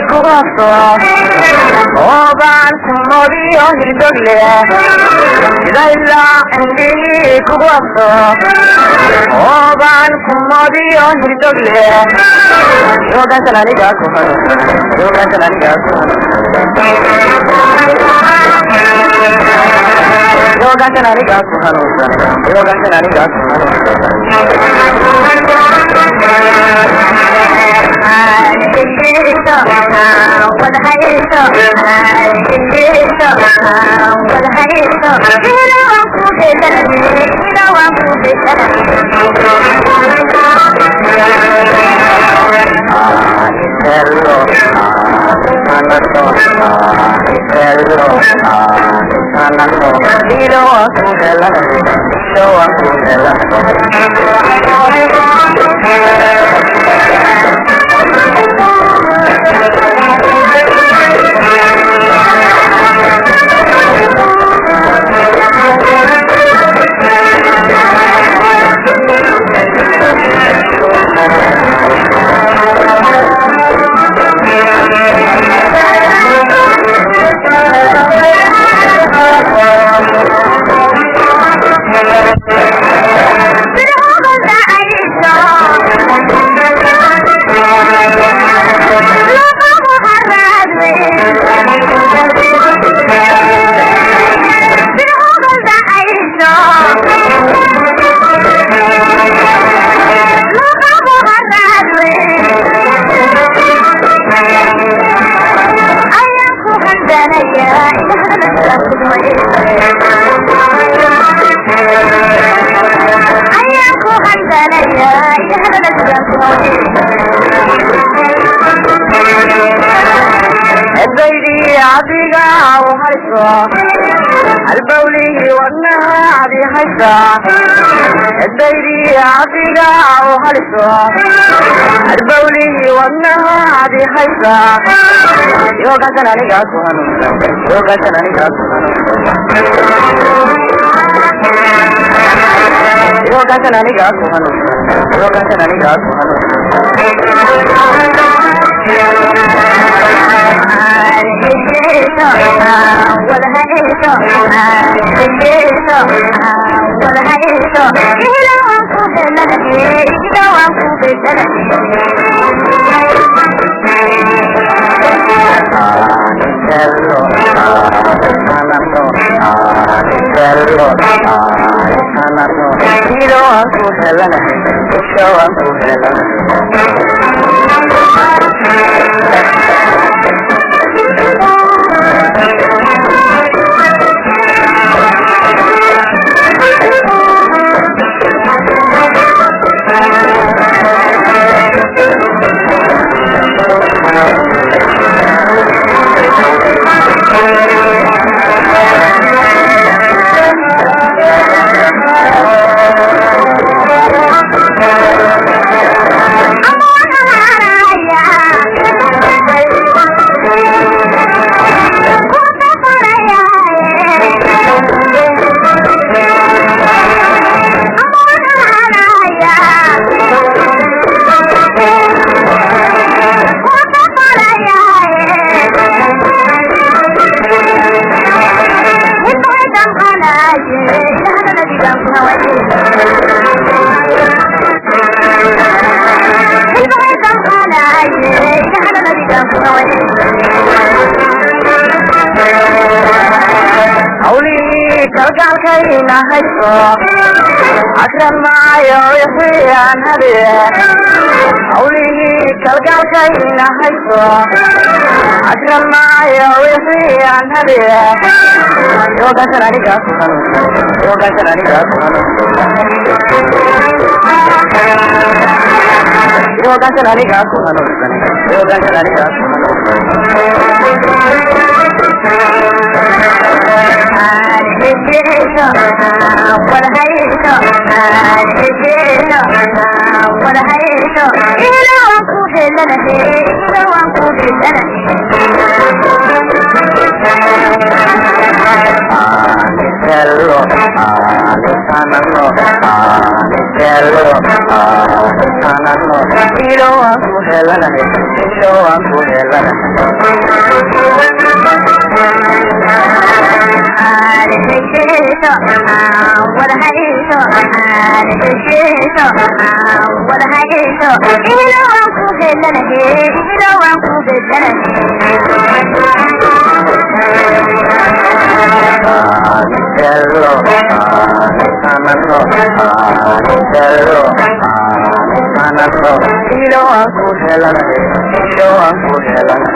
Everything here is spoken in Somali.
kuwaso oban kumodiyo hirdogle ilaila indii kuwaso oban kumodiyo hirdogle yogan salaniga kuhano yogan salaniga kuhano yogan salaniga kuhano yogan salaniga kuhano البولي والنها عدي حيثا الديري عديقا وحلسا البولي والنها عدي حيثا يوغا سنانيقا سوهانو يوغا سنانيقا سوهانو يوغا سنانيقا سوهانو يوغا سنانيقا سوهانو kalgaalkayna hayso akran maayo wixii aan habiye hawlihii kalgaalkayna hayso akran maayo wixii aan habiye yogasan aniga ku hanuunsan yogasan aniga ku hanuunsan yogasan aniga ku hanuunsan yogasan aniga ku hanuunsan anano ilo aku helana ilo aku helana Ilo aku helana